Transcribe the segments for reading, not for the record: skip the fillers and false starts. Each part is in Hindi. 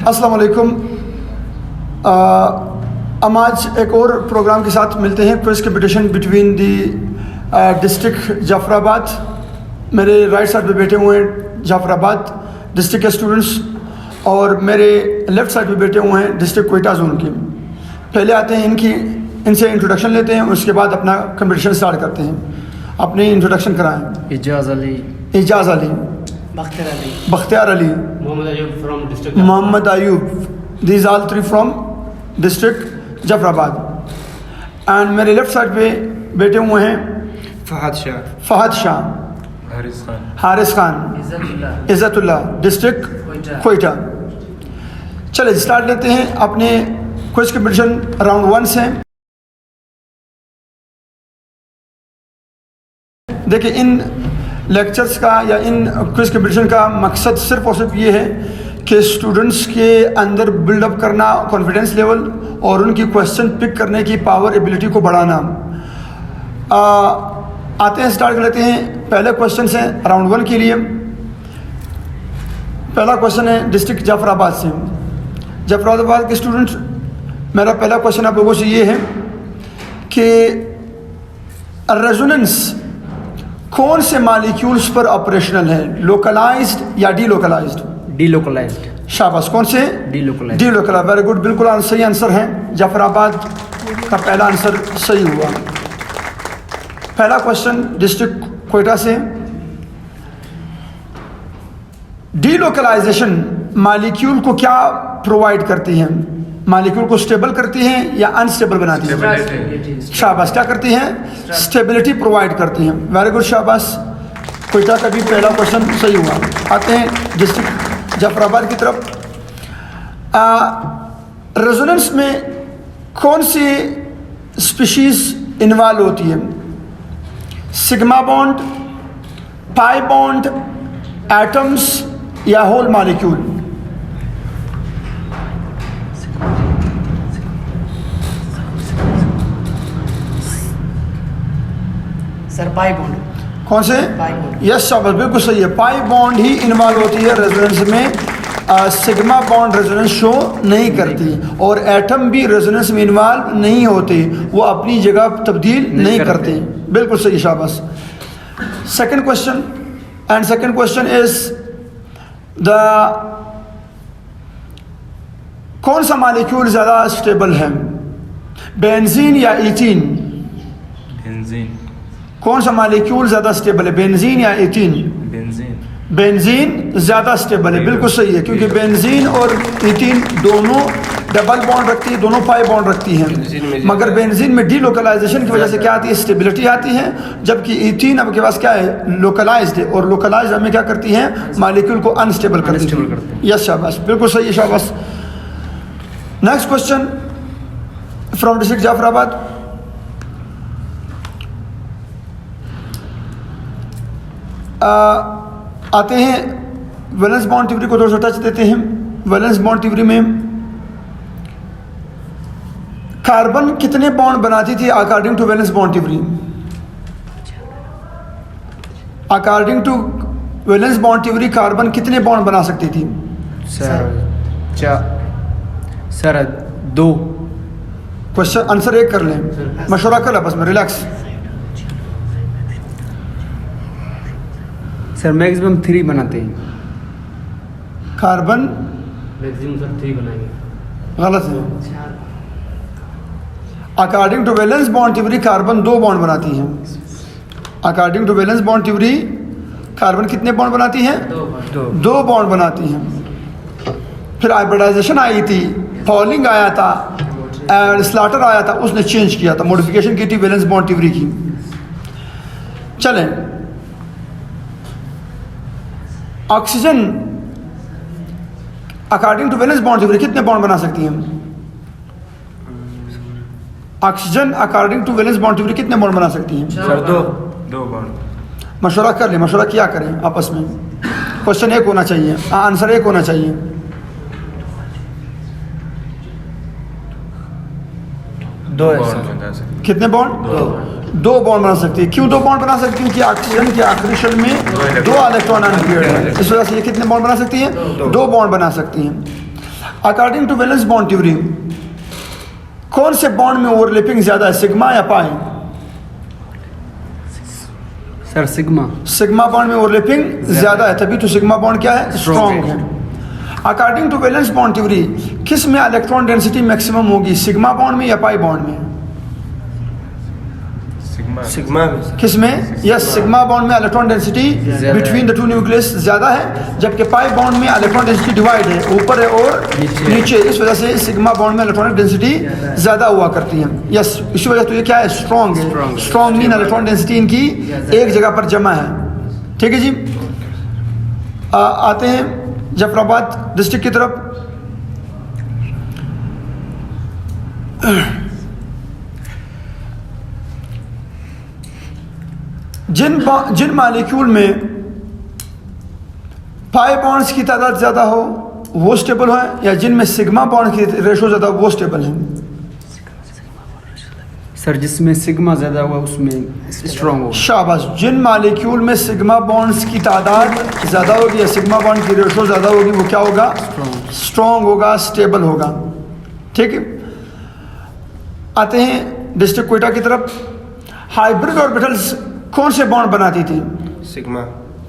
अस्सलाम वालेकुम। हम आज एक और प्रोग्राम के साथ मिलते हैं, quiz competition between the district Jafrabad. मेरे राइट साइड पे बैठे हुए हैं जाफराबाद डिस्ट्रिक्ट के स्टूडेंट्स और मेरे लेफ़्ट साइड पे बैठे हुए हैं डिस्ट्रिक्ट कोयटा जोन के। पहले आते हैं इनसे इंट्रोडक्शन लेते हैं, उसके बाद अपना कंपटीशन स्टार्ट करते हैं। अपनी इंट्रोडक्शन कराएं। Ijaz Ali, Bakhtiyar Ali, Mohammad Ayub, these all three from district Jafarabad. And मेरे लेफ्ट साइड पे बैठे हुए हैं फहद शाह, हारिस खान, इज़्ज़तुल्लाह, डिस्ट्रिक्ट कोयटा। चले स्टार्ट लेते हैं अपने क्विज कंपटीशन राउंड 1 से। देखिए, इन लेक्चर्स का या इन क्विज कंपटीशन का मकसद सिर्फ और सिर्फ ये है कि स्टूडेंट्स के अंदर बिल्डअप करना कॉन्फिडेंस लेवल और उनकी क्वेश्चन पिक करने की पावर एबिलिटी को बढ़ाना। आते हैं, स्टार्ट कर लेते हैं। पहले क्वेश्चन है राउंड 1 के लिए। पहला क्वेश्चन है डिस्ट्रिक्ट जाफराबाद से। जाफराबाद के स्टूडेंट, मेरा पहला क्वेश्चन आप लोगों से ये है कि रेजोनेंस कौन से मॉलिक्यूल्स पर ऑपरेशनल है, लोकलाइज्ड या डीलोकलाइज्ड? डीलोकलाइज्ड। शाबाश, कौन से? डीलोकलाइज्ड। डीलोकलाइज्ड, वेरी गुड, बिल्कुल सही आंसर है। जाफराबाद का पहला आंसर सही हुआ। पहला क्वेश्चन डिस्ट्रिक्ट कोयटा से। डीलोकलाइजेशन मॉलिक्यूल को क्या प्रोवाइड करती है? मॉलिक्यूल को स्टेबल करती हैं या अनस्टेबल बनाती हैं? शाबाश, क्या करती हैं? स्टेबिलिटी प्रोवाइड करती हैं। वेरी गुड, शाबाश। कोयटा का भी पहला क्वेश्चन सही हुआ। आते हैं डिस्ट्रिक्ट जाफराबाद की तरफ। रेजोनेंस में कौन सी स्पीशीज इन्वॉल्व होती है? Sigma bond, pi bond, atoms या whole molecule? Sir pi bond. कौन से? यस, शाबाश, बिल्कुल सही है। पाई बॉन्ड ही इन्वॉल्व होती है रेजोनेंस में। सिग्मा बॉन्ड रेजोनेंस शो नहीं करती और एटम भी रेजोनेंस में इन्वॉल्व नहीं होते, वो अपनी जगह तब्दील नहीं करते। बिल्कुल सही, शाबाश। Second question, and second question is the कौन सा मॉलिक्यूल ज़्यादा स्टेबल है, बेंजीन या इथीन? बेंजीन। कौन सा मॉलिक्यूल ज़्यादा स्टेबल है, बेंजीन या इथीन? बेंजीन। बेंजीन ज़्यादा स्टेबल है, बिल्कुल सही है, क्योंकि बेंजीन और इथीन दोनों डबल बॉन्ड रखती है, दोनों पाई बॉन्ड रखती हैं। मगर बेंजीन में डीलोकलाइजेशन की वजह से क्या आती है? स्टेबिलिटी आती है। जबकि इथीन आपके पास क्या है? लोकलाइज्ड है, और लोकलाइज्ड हमें क्या करती हैं? मॉलिक्यूल को अनस्टेबल करती है। यस, शाबाश, बिल्कुल सही है, शाबाश। Next question from district Jafrabad. आते हैं वैलेंस बॉन्ड थ्योरी को थोड़ा सा टच देते हैं। वैलेंस बॉन्ड थ्योरी में कार्बन कितने बॉन्ड बनाती थी according to valence bond theory? According to valence bond theory carbon कितने बॉन्ड बना सकती थी? सर 2। क्वेश्चन आंसर एक कर लें, मशवरा कर आपस में, रिलैक्स। सर मैक्सिमम 3 बनाते हैं। कार्बन मैक्सिमम सर 3 बनाएंगे। गलत है। According to valence bond theory carbon 2 bond बनाती हैं। According to valence bond theory carbon कितने बॉन्ड बनाती हैं? 2 बॉन्ड बनाती हैं। फिर हाइब्रिडाइजेशन आई थी, पॉलिंग आया था, स्लाटर आया था, उसने चेंज किया था, मॉडिफिकेशन की थी वैलेंस बॉन्ड थ्योरी की। चलें, oxygen according to valence bond theory कितने बॉन्ड बना सकती हैं? Oxygen according to valence bond theory कितने बॉन्ड बना सकती हैं? Sir 2 bond. मशवरा कर लें, मशवरा क्या करें आपस में। क्वेश्चन एक होना चाहिए, आंसर एक होना चाहिए। कितने बॉन्ड? 2 बॉन्ड बना सकती है। क्यों 2 बॉन्ड बना सकती है? क्योंकि ऑक्सीजन के आखिरी शेल में 2 इलेक्ट्रॉन अनपेयर्ड है, इस वजह से ये कितने बॉन्ड बना सकती हैं? 2 बॉन्ड बना सकती हैं। According to valence bond theory कौन से बॉन्ड में ओवरलैपिंग ज्यादा है, सिग्मा या pi? Sir sigma. Sigma bond में ओवरलैपिंग ज्यादा है, तभी तो सिग्मा बॉन्ड क्या है, स्ट्रॉन्ग है। According to valence bond theory किस में इलेक्ट्रॉन डेंसिटी मैक्सिमम होगी, सिग्मा बॉन्ड में या पाई बॉन्ड में? सिग्मा किस में? यस, सिग्मा बॉन्ड में electron density between the two nucleus ज्यादा है, जबकि पाई बॉन्ड में इलेक्ट्रॉन डेंसिटी डिवाइड है, ऊपर है और नीचे। इस वजह से सिग्मा बॉन्ड में इलेक्ट्रॉनिक डेंसिटी ज्यादा हुआ करती है। यस, इसी वजह से ये क्या है, स्ट्रॉन्ग है। स्ट्रॉन्ग मीन इलेक्ट्रॉन डेंसिटी इनकी एक जगह पर जमा है। ठीक है जी। आते हैं जफराबाद डिस्ट्रिक्ट की तरफ। जिन मालिक्यूल में पाई बॉन्ड्स की तादाद ज़्यादा हो वो स्टेबल है, या जिनमें सिग्मा बॉन्ड की रेशो ज़्यादा वो स्टेबल है? सर जिसमें सिग्मा ज़्यादा हुआ उसमें स्ट्रॉन्ग होगा। शाबाश। जिन मालिक्यूल में सिग्मा बॉन्ड्स की तादाद ज़्यादा होगी या सिग्मा बॉन्ड की रेशो ज़्यादा होगी वो क्या होगा, स्ट्रॉन्ग होगा, स्टेबल होगा। ठीक है। आते हैं डिस्ट्रिक्ट कोयटा की तरफ। हाइब्रिड ऑर्बिटल्स कौन से बॉन्ड बनाती थी? सिग्मा।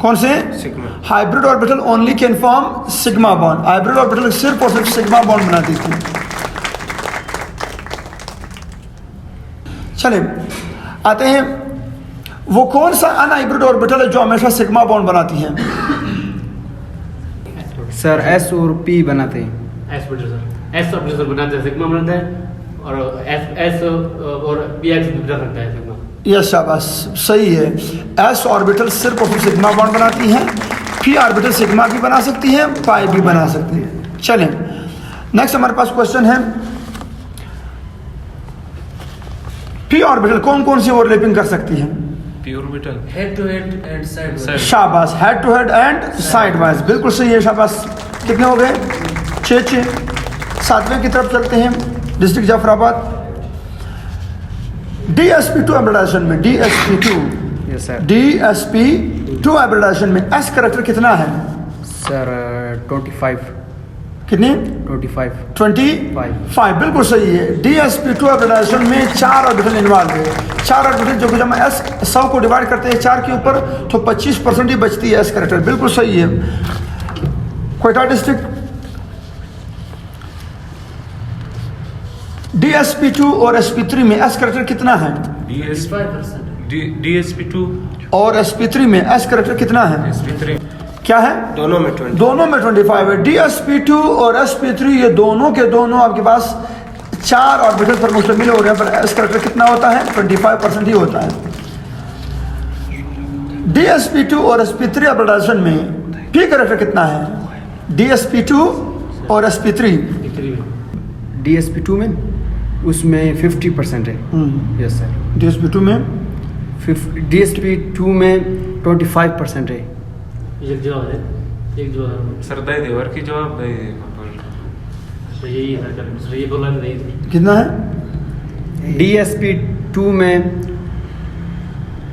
कौन से? Sigma. Hybrid orbital only can form sigma bond. Hybrid orbital सिर्फ और सिर्फ सिग्मा बॉन्ड बनाती थी। चले आते हैं, वो कौन सा अनहाइब्रिड ऑर्बिटल है जो हमेशा सिग्मा बॉन्ड बनाती है? सर एस और पी बनाते हैं। एस ऑर्बिटल एस ऑर्बिटल बनाते हैं, सिग्मा बनाता है, और एस और पी एक्स बना सकता है सिग्मा। यस, शाबाश, सही है। एस ऑर्बिटल सिर्फ और सिर्फ सिग्मा बॉन्ड बनाती हैं, पी ऑर्बिटल सिग्मा भी बना सकती है, पाई भी बना सकती है। चलें नेक्स्ट हमारे पास क्वेश्चन है, पी ऑर्बिटल कौन कौन सी ओवरलैपिंग कर सकती है? P orbital head to head and side. शाबाश, head to head and side wise, बिल्कुल सही है, शाबाश। कितने हो गए? 6। 7वें की तरफ चलते हैं, डिस्ट्रिक्ट जाफराबाद। DsP2 हाइब्रिडाइजेशन में यस सर। DsP2 हाइब्रिडाइजेशन में एस करैक्टर कितना है? सर 25। कितनी? 25। 25, बिल्कुल सही है। DsP2 हाइब्रिडाइजेशन में 4 ऑर्बिटल इन्वॉल्व है। 4 ऑर्बिटल जो कि जब हम एस 100 को डिवाइड करते हैं 4 के ऊपर तो 25% ही बचती है एस करैक्टर, बिल्कुल सही है। कोयटा डिस्ट्रिक्ट। DsP2 और sp3 में एस करैक्टर कितना है? DsP2 और sp3 में एस करैक्टर कितना है? sp3 क्या है? दोनों में 20। दोनों में 25 है। DsP2 और sp3 ये दोनों के दोनों आपके पास 4 ऑर्बिटल पर मुश्तमिल हो रहे हैं, पर एस करैक्टर कितना होता है? 25% ही होता है। DsP2 और sp3 हाइब्रिडाइजेशन में पी करैक्टर कितना है? DsP2 और sp3 DsP2 में उसमें 50% है। Yes sir. DsP2 में DsP2 में 25% है। एक जवाब है, एक जवाब सर दे दे और की जवाब दे दे। तो यही है सर, ये बोला नहीं। कितना है? DsP2 में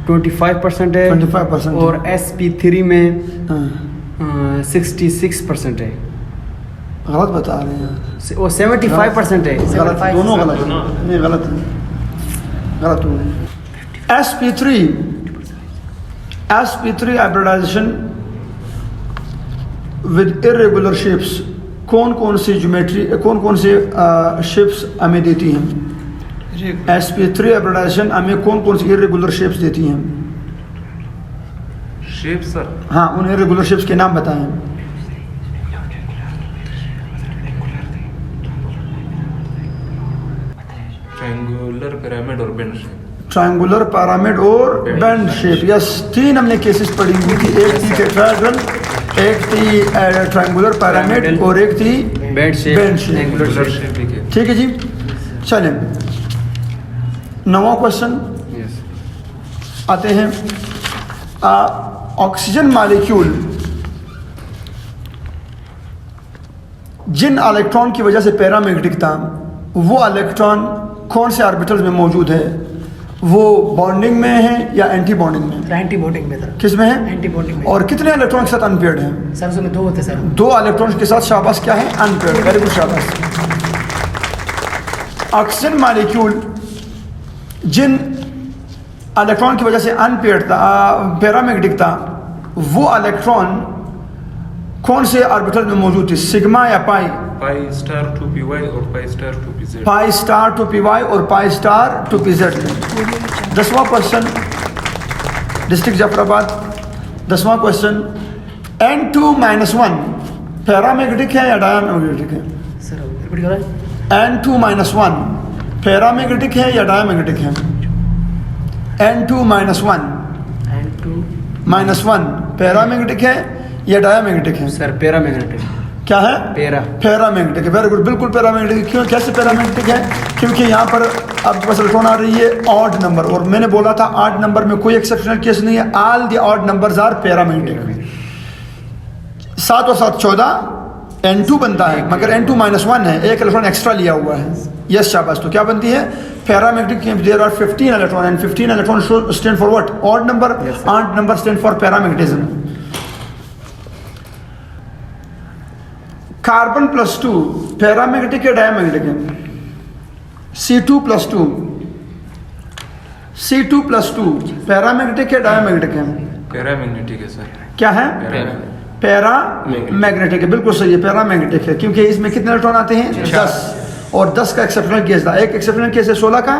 25% है 25% और sp3 में हाँ, 66% है। गलत बता रहे हैं। वो 75% है। गलत, दोनों गलत है। नहीं, गलत है, गलत हुआ। sp3 hybridisation with irregular shapes कौन कौन सी ज्योमेट्री, कौन कौन से शेप्स हमें देती हैं? sp3 हाइब्रिडाइजेशन हमें कौन कौन सी इरेगुलर शेप्स देती हैं? शेप सर, हाँ, उन इरेगुलर शेप्स के नाम बताएं। ट्रायंगुलर, पिरामिड और बेंड शेप। ट्रायंगुलर, पिरामिड और बेंड शेप। यस, 3 हमने केसेस पढ़ी हुई थी। एक थी टेट्राहेड्रल, एक थी ट्रायंगुलर पिरामिड और एक थी बेंड शेप। Angular shape. ठीक है जी। चलें 9वां क्वेश्चन आते हैं। ऑक्सीजन मॉलिक्यूल जिन इलेक्ट्रॉन की वजह से पैरामैग्नेटिक था वो इलेक्ट्रॉन कौन से ऑर्बिटल्स में मौजूद है? वो बॉन्डिंग में है या एंटी बॉन्डिंग में? एंटी बॉन्डिंग में सर। किस में है? एंटी बॉन्डिंग में। और कितने इलेक्ट्रॉन के साथ अनपेयर्ड है? सर उसमें 2 होते सर। 2 इलेक्ट्रॉन के साथ शाबाश क्या है? अनपेयर्ड। वेरी गुड, शाबाश। ऑक्सीजन मॉलिक्यूल जिन इलेक्ट्रॉन की वजह से अनपेयर्ड था, पैरामैग्नेटिक था, वो इलेक्ट्रॉन कौन से ऑर्बिटल में मौजूद थी? सिग्मा या पाई? पाई स्टार 2py और पाई star 2pz। Pi star 2py और पाई स्टार 2pz में। 10वां क्वेश्चन डिस्ट्रिक्ट जाफराबाद। 10वां क्वेश्चन, N2-1 पैरामैग्नेटिक है या डायमैग्नेटिक है? सर रिपीट करो। N2-1 पैरामैग्नेटिक है या डायमैग्नेटिक है? N2-1 -1 पैरामैग्नेटिक है या डायमैग्नेटिक है? Sir paramagnetic. क्या है? पैरामैग्नेटिक है। वेरी गुड, बिल्कुल पैरामैग्नेटिक। क्यों, कैसे पैरामैग्नेटिक है? क्योंकि यहाँ पर आपके पास इलेक्ट्रॉन आ रही है ऑड नंबर, और मैंने बोला था ऑड नंबर में कोई एक्सेप्शनल केस नहीं है। All the odd numbers are paramagnetic. 7 और 7 14 N2 बनता है, मगर N2-1 है, एक इलेक्ट्रॉन एक्स्ट्रा लिया हुआ है। यस शाबाश। तो क्या बनती है? Paramagnetic. There are 15 electron and 15 electron stand for what? Odd number. Odd number stand for paramagnetism. Carbon +2 paramagnetic है डायमैग्नेटिक है? C2+2 पैरामैग्नेटिक है डायमैग्नेटिक है? पैरामैग्नेटिक है सर। क्या है? पैरामैग्नेटिक है। बिल्कुल सही है, पैरामैग्नेटिक है। क्योंकि इसमें कितने इलेक्ट्रॉन आते हैं? 10। और 10 का एक्सेप्शनल केस था। एक एक्सेप्शनल केस है 16 का,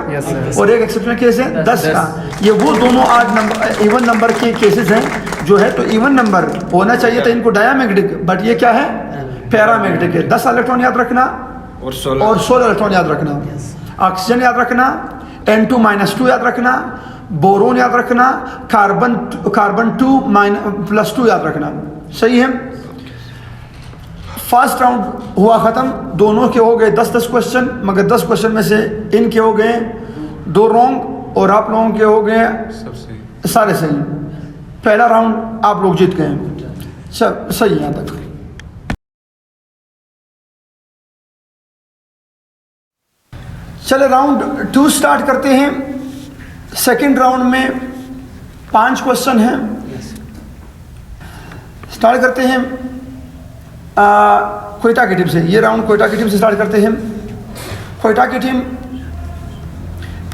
और एक एक्सेप्शनल केस है 10 का। ये वो दोनों आठ नंबर इवन नंबर के केसेस हैं जो है। तो इवन नंबर होना चाहिए था इनको डायमैग्नेटिक, बट ये क्या है? पैरामैग्नेटिक है। 10 इलेक्ट्रॉन याद रखना और 16 इलेक्ट्रॉन याद रखना। ऑक्सीजन याद रखना, N2-2 याद रखना, बोरोन याद रखना, कार्बन 2-2 याद रखना। सही है। फर्स्ट राउंड हुआ ख़त्म। दोनों के हो गए 10-10 क्वेश्चन, मगर 10 क्वेश्चन में से इनके हो गए 2 रॉन्ग और आप लोगों के हो गए सब सही। सारे सही। पहला राउंड आप लोग जीत गए। सब सही यहाँ तक। चले राउंड 2 स्टार्ट करते हैं। सेकंड राउंड में 5 क्वेश्चन हैं। स्टार्ट करते हैं क्वेटा की टीम से। ये राउंड क्वेटा की टीम से स्टार्ट करते हैं। क्वेटा की टीम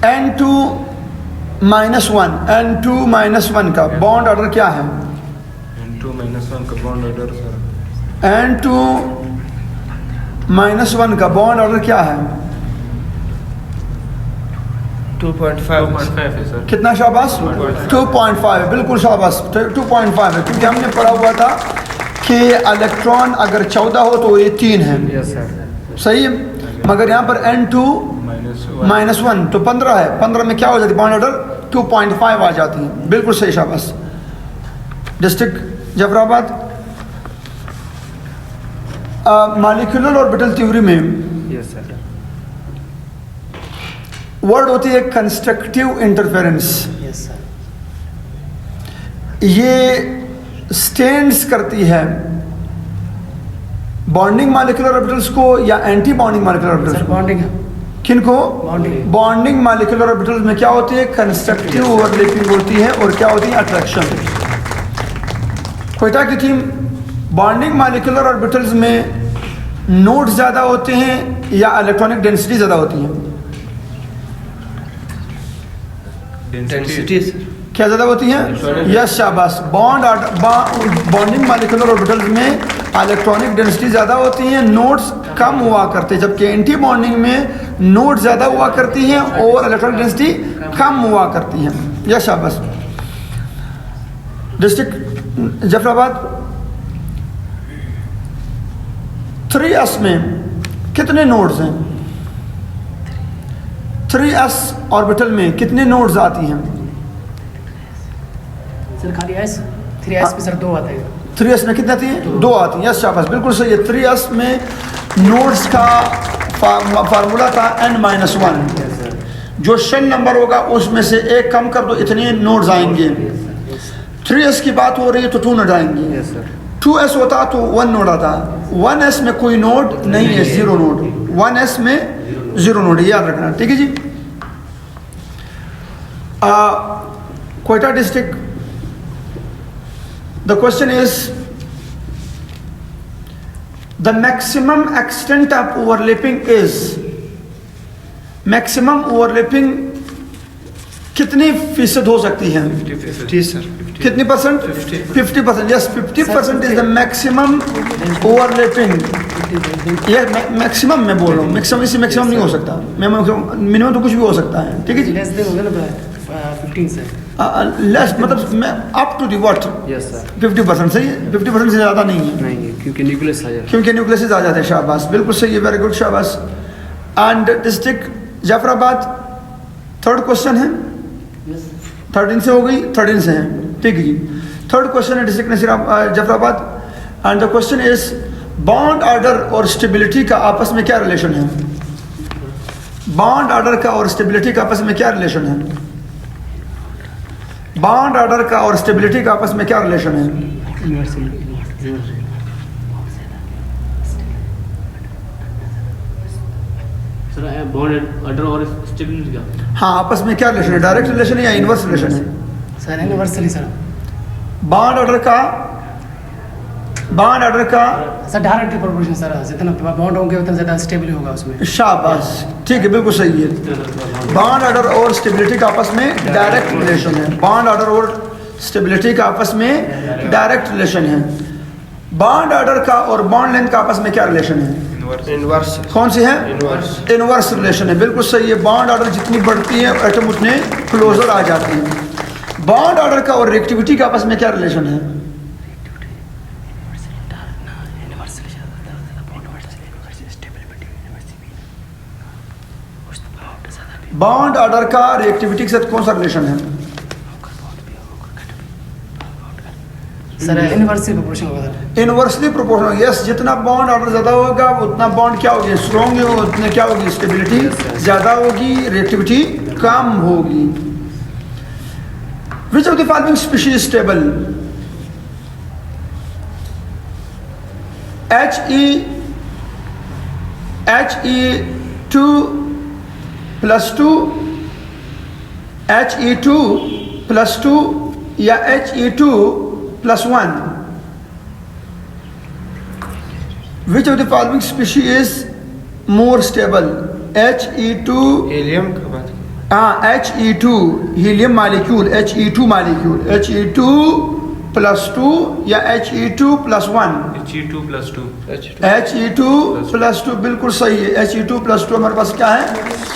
N2-1 का बॉन्ड ऑर्डर क्या है? N2-1 का बॉन्ड ऑर्डर सर। N2-1 का बॉन्ड ऑर्डर क्या है? 2.5 है सर। कितना शाबाश? 2.5। बिल्कुल शाबाश, 2.5 है। क्योंकि हमने पढ़ा हुआ था कि इलेक्ट्रॉन अगर 14 हो तो ये 3 है। Yes sir. सही है। मगर यहाँ पर N2-1 तो 15 है। 15 में क्या हो जाती है? बॉन्ड ऑर्डर 2.5 आ जाती है। बिल्कुल सही शाबाश। District Jafrabad. Molecular orbital theory में यस सर। वर्ड होती है कंस्ट्रक्टिव इंटरफेरेंस। Yes sir. ये स्टैंड्स करती है बॉन्डिंग मॉलिक्यूलर ऑर्बिटल्स को या anti bonding molecular orbitals sir को? बॉन्डिंग है। किनको? बॉन्डिंग। बॉन्डिंग मॉलिक्यूलर ऑर्बिटल्स में क्या होती है? कंस्ट्रक्टिव ओवरलैपिंग होती है। और क्या होती है? अट्रैक्शन। क्वेटा की टीम, बॉन्डिंग मॉलिक्यूलर ऑर्बिटल्स में नोड्स ज़्यादा होते हैं या इलेक्ट्रॉनिक डेंसिटी ज़्यादा होती है? डेंसिटी क्या ज़्यादा होती है? यस शाबाश। बॉन्डिंग मॉलिक्यूलर ऑर्बिटल्स में इलेक्ट्रॉनिक डेंसिटी ज़्यादा होती है, नोड्स कम हुआ करते हैं। जबकि एंटी बॉन्डिंग में नोड ज़्यादा हुआ करती हैं और इलेक्ट्रॉनिक डेंसिटी कम हुआ करती है। यस शाबाश। डिस्ट्रिक्ट जाफराबाद। 3s में कितने नोड्स हैं? 3s ऑर्बिटल में कितने नोड्स आती हैं? सर खाली S 3s में सर 2 आते हैं। 3s में कितने आती हैं? 2 आती हैं। यस शाबाश, बिल्कुल सही है। 3s में नोड्स का फार्मूला था n-1। जो शेल नंबर होगा उसमें से एक कम कर दो, इतने नोड्स आएंगे। 3s की बात हो रही है तो 2 नोड आएंगे। 2s होता तो 1 नोड आता। 1s में कोई नोड नहीं है, 0 नोड। 1s में 0 नोड, याद रखना। ठीक है जी। Quetta district. The question is, the maximum extent of overlapping is, maximum overlapping कितनी फीसद हो सकती है? 50 सर। कितनी percent? 50%. Yes, 50% is the maximum overlapping. ये मैक्सिमम मैं बोल रहा हूँ, मैक्सिमम इसी मैक्सिमम नहीं हो सकता, मिनिमम तो कुछ भी हो सकता है, ठीक है जी? लेस देन होगा ना 15 से लेस मतलब up to the what? Yes sir. 50% सही है, 50% से ज़्यादा नहीं है, नहीं है क्योंकि न्यूक्लियस आ जाता क्योंकि न्यूक्लियस आ जाते हैं। शाबाश, बिल्कुल सही है, वेरी गुड, शाबाश। And district Jafrabad, third question है, 13 से हो गई, 13 से है, ठीक है जी। थर्ड क्वेश्चन है district Jafarabad, and the question is, bond order और स्टेबिलिटी का आपस में क्या रिलेशन है? बॉन्ड ऑर्डर का और स्टेबिलिटी का आपस में क्या रिलेशन है? बॉन्ड ऑर्डर का और स्टेबिलिटी का आपस में क्या रिलेशन है? सर बॉन्ड ऑर्डर और स्टेबिलिटी का, हाँ, आपस में क्या रिलेशन है? डायरेक्ट रिलेशन है या इनवर्स रिलेशन है? Sir universally sir bond order का सर डायरेक्ट प्रोपोर्शन सर, जितना बॉन्ड होंगे उतना ज़्यादा स्टेबल होगा उसमें। शाबाश, ठीक है, बिल्कुल सही है। बॉन्ड ऑर्डर और स्टेबिलिटी का आपस में डायरेक्ट रिलेशन है। बॉन्ड ऑर्डर और स्टेबिलिटी का आपस में डायरेक्ट रिलेशन है। बॉन्ड ऑर्डर का और बॉन्ड लेंथ का आपस में क्या रिलेशन है? इनवर्स। कौन सी है? इनवर्स रिलेशन है, बिल्कुल सही है। बॉन्ड ऑर्डर जितनी बढ़ती है एटम उतने क्लोजर आ जाते हैं। बॉन्ड ऑर्डर का और रिएक्टिविटी का आपस में क्या रिलेशन है? बॉन्ड ऑर्डर का रिएक्टिविटी के साथ कौन सा रिलेशन है? सर इनवर्सली प्रोपोर्शन होगा सर। Inversely proportional, yes. जितना बॉन्ड ऑर्डर ज़्यादा होगा उतना बॉन्ड क्या होगी? स्ट्रॉन्ग होगा, उतने क्या होगी? स्टेबिलिटी ज़्यादा होगी, रिएक्टिविटी कम होगी। Which of the following species stable? He2+2, He2+2 या He2+1? Which of the following species is more stable? He2, helium का बात। He2 helium molecule, He2 molecule, He2+2 या He2+1? He2+2। He2+2 बिल्कुल सही है। He2+2 हमारे पास क्या है?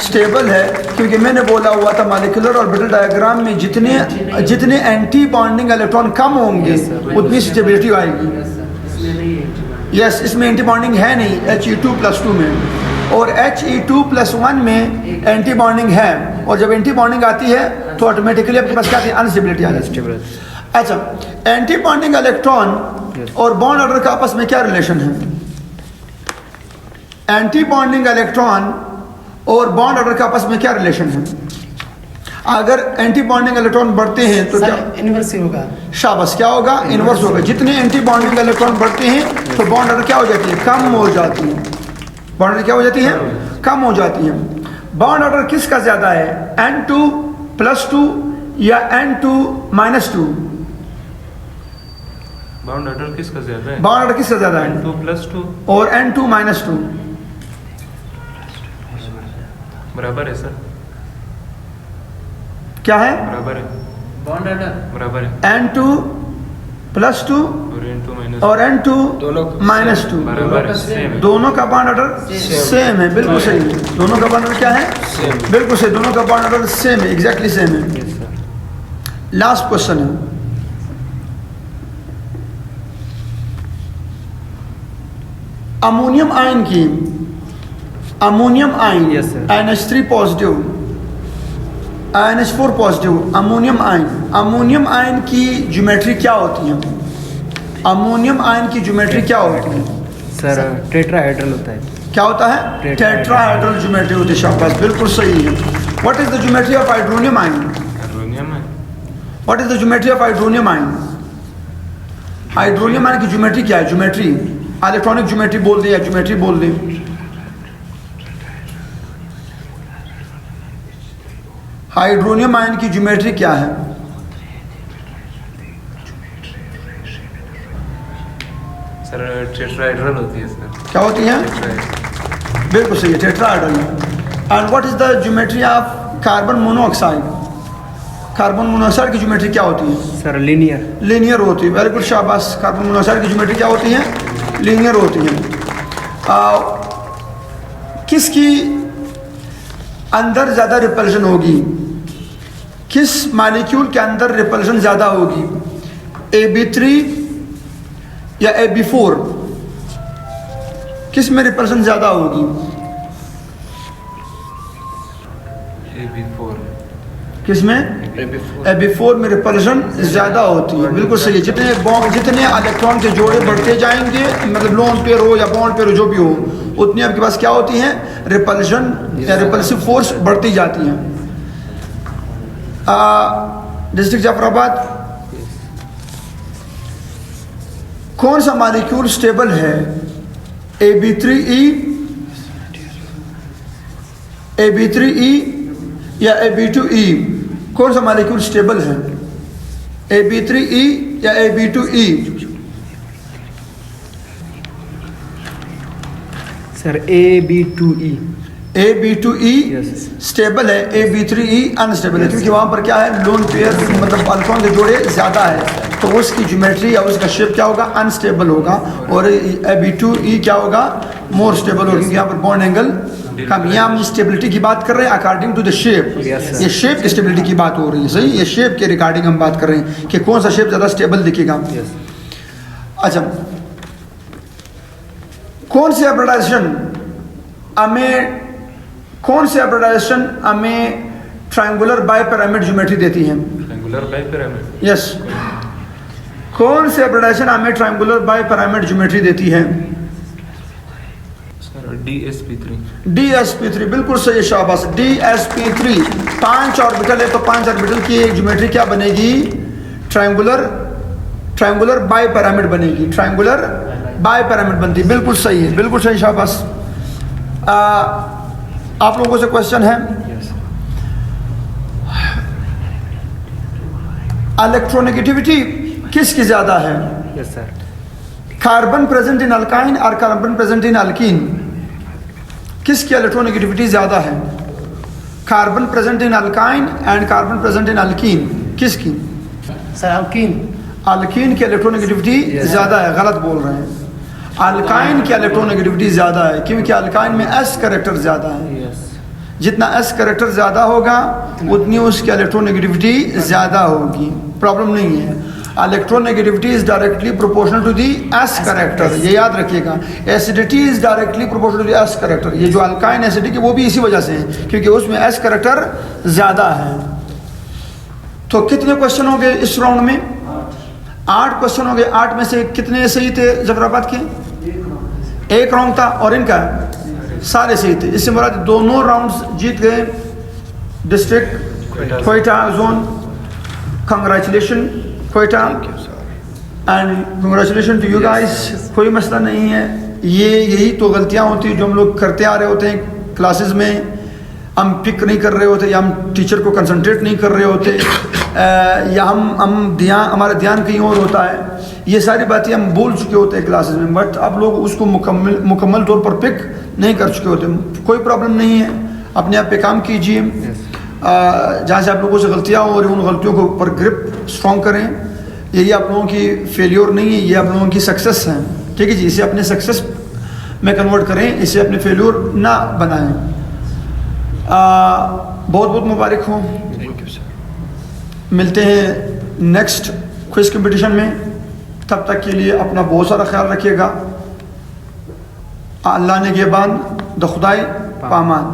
स्टेबल है, क्योंकि मैंने बोला हुआ था मॉलिक्यूलर ऑर्बिटल डायग्राम में जितने एंटी बॉन्डिंग इलेक्ट्रॉन कम होंगे उतनी स्टेबिलिटी आएगी। यस, इसमें एंटी बॉन्डिंग है नहीं He2+2 में, और He2+1 में एंटी बॉन्डिंग है, और जब एंटी बॉन्डिंग आती है तो ऑटोमेटिकली आपके पास क्या आती है? अनस्टेबिलिटी आ जाती है। अच्छा, एंटी बॉन्डिंग इलेक्ट्रॉन और बॉन्ड ऑर्डर का आपस में क्या रिलेशन है? एंटी बॉन्डिंग इलेक्ट्रॉन और बॉन्ड ऑर्डर का आपस में क्या रिलेशन है? अगर एंटी बॉन्डिंग इलेक्ट्रॉन बढ़ते हैं तो क्या? इनवर्स होगा। शाबाश, क्या होगा? इनवर्स होगा। जितने एंटी बॉन्डिंग इलेक्ट्रॉन बढ़ते हैं तो बॉन्ड ऑर्डर क्या हो जाती है? कम हो जाती है। बॉन्ड ऑर्डर क्या हो जाती है? कम हो जाती है। बॉन्ड ऑर्डर किसका ज्यादा है? N2+2 या N2-2? बॉन्ड ऑर्डर किसका ज्यादा है? बॉन्ड ऑर्डर किसका ज्यादा है? N2+2 और N2-2 बराबर है सर। क्या है? बराबर है। बॉन्ड ऑर्डर बराबर है। N2+2 और N2- और N2-2 बराबर है, सेम है। दोनों का बॉन्ड ऑर्डर सेम है, बिल्कुल सही है। दोनों का बॉन्ड ऑर्डर क्या है? बिल्कुल सही, दोनों का बॉन्ड ऑर्डर सेम है, एग्जैक्टली सेम है। लास्ट क्वेश्चन है, अमोनियम आयन की, ammonium ion Yes, sir. NH3 positive, NH4 positive, ammonium ion, ammonium ion की ज्योमेट्री क्या होती है? अमोनियम आयन की ज्योमेट्री क्या होती है? सर टेट्राहेड्रल होता है। क्या होता है? टेट्राहेड्रल ज्योमेट्री होती है। शाबाश, बिल्कुल सही है। What is the geometry of hydronium ion? Hydronium है। What is the geometry of hydronium ion? Hydronium ion की ज्योमेट्री क्या है? ज्योमेट्री, इलेक्ट्रॉनिक ज्योमेट्री बोल दे या ज्योमेट्री बोल दे। हाइड्रोनियम आयन की ज्योमेट्री क्या है? सर टेट्राहेड्रल होती है सर। क्या होती है? बिल्कुल सही है, tetrahedral. And what is the geometry of carbon monoxide? Carbon monoxide की ज्योमेट्री क्या होती है? Sir linear. लीनियर होती है। वेरी गुड, शाबाश। कार्बन मोनोऑक्साइड की ज्योमेट्री क्या होती है? लीनियर होती है। किसकी अंदर ज़्यादा रिपल्शन होगी? किस मॉलिक्यूल के अंदर रिपल्शन ज़्यादा होगी? AB3 या AB4? किस में रिपल्शन ज़्यादा होगी? AB4। किस में? AB4 में रिपल्शन ज़्यादा होती है। बिल्कुल सही है। जितने इलेक्ट्रॉन के जोड़े बढ़ते जाएंगे, मतलब लोन पेयर हो या बॉन्ड पेयर हो, जो भी हो, उतनी आपके पास क्या होती है? रिपल्शन या रिपल्सिव फोर्स बढ़ती जाती है। डिस्ट्रिक्ट जाफराबाद, कौन सा मॉलिक्यूल स्टेबल है? AB3E, AB3E या AB2E? कौन सा मॉलिक्यूल स्टेबल है? AB3E या AB2E? Sir AB2E। AB2E Yes. Stable है, AB3E अनस्टेबल है, क्योंकि वहाँ पर क्या है? लोन पेयर, मतलब इलेक्ट्रॉन के जोड़े ज़्यादा है, तो उसकी ज्योमेट्री या उसका शेप क्या होगा? अनस्टेबल होगा। और AB2E क्या होगा? मोर स्टेबल होगा, क्योंकि यहाँ पर बॉन्ड एंगल कम। यहाँ हम स्टेबिलिटी की बात कर रहे हैं according to the shape. Yes, sir. ये शेप की स्टेबिलिटी की बात हो रही है, सही? ये शेप के रिगार्डिंग हम बात कर रहे हैं कि कौन सा शेप ज़्यादा स्टेबल दिखेगा। अच्छा, कौन से हाइब्रिडाइजेशन हमें ट्रायंगुलर बाई पिरामिड ज्योमेट्री देती है? Triangular by pyramid. यस। कौन से हाइब्रिडाइजेशन हमें ट्रायंगुलर बाई पिरामिड ज्योमेट्री देती है? Sir DSP3। DSP3 बिल्कुल सही है, शाबाश। DSP3 5 ऑर्बिटल है, तो 5 ऑर्बिटल की एक ज्योमेट्री क्या बनेगी? ट्रायंगुलर बाई पिरामिड बनेगी। ट्रायंगुलर बाई पिरामिड बनती, बिल्कुल सही है, बिल्कुल सही, शाबाश। आप लोगों से क्वेश्चन है, इलेक्ट्रोनेगेटिविटी किसकी ज्यादा है? Yes sir. Carbon present in alkyne और कार्बन प्रेजेंट इन अल्कीन, किसकी इलेक्ट्रोनेगेटिविटी ज्यादा है? Carbon present in alkyne and carbon present in alkene, किसकी? Sir alkene. अल्कीन की इलेक्ट्रोनेगेटिविटी ज्यादा है। गलत बोल रहे हैं। अल्काइन की इलेक्ट्रोनेगेटिविटी ज्यादा है, क्योंकि अल्काइन में S कैरेक्टर ज्यादा है। जितना S कैरेक्टर ज़्यादा होगा उतनी उसकी इलेक्ट्रोनेगेटिविटी ज़्यादा होगी। प्रॉब्लम नहीं है। Electronegativity is directly proportional to the S character, ये याद रखिएगा। Acidity is directly proportional to the S character. ये जो अल्काइन एसिडिक है वो भी इसी वजह से है, क्योंकि उसमें S कैरेक्टर ज़्यादा है। तो कितने क्वेश्चन हो गए इस राउंड में? 8 क्वेश्चन हो गए। 8 में से कितने सही थे जफराबाद के? 1 राउंड था, और इनका सारे सही थे। इससे मुराद दोनों राउंड्स जीत गए district Quetta zone. Congratulation Quetta, and congratulation to you guys. कोई मसला नहीं है, यही तो गलतियां होती हैं जो हम लोग करते आ रहे होते हैं क्लासेस में। हम पिक नहीं कर रहे होते, या हम टीचर को कंसंट्रेट नहीं कर रहे होते, या हमारा ध्यान कहीं और होता है। ये सारी बातें हम बोल चुके होते हैं क्लासेस में, बट अब लोग उसको मुकम्मल तौर पर पिक नहीं कर चुके होते। कोई प्रॉब्लम नहीं है, अपने आप पे काम कीजिए। जहाँ से आप लोगों से गलतियाँ हो रही, उन गलतियों के ऊपर ग्रिप स्ट्रॉन्ग करें। यही आप लोगों की फेलियर नहीं है, ये आप लोगों की सक्सेस है। ठीक है जी, इसे अपने सक्सेस में कन्वर्ट करें, इसे अपने फेलियर ना बनाएं। बहुत बहुत मुबारक हो। मिलते हैं नेक्स्ट क्विज कंपटीशन में। तब तक के लिए अपना बहुत सारा ख्याल रखिएगा। अल्लाह ने के बाद द खुदाई पामान।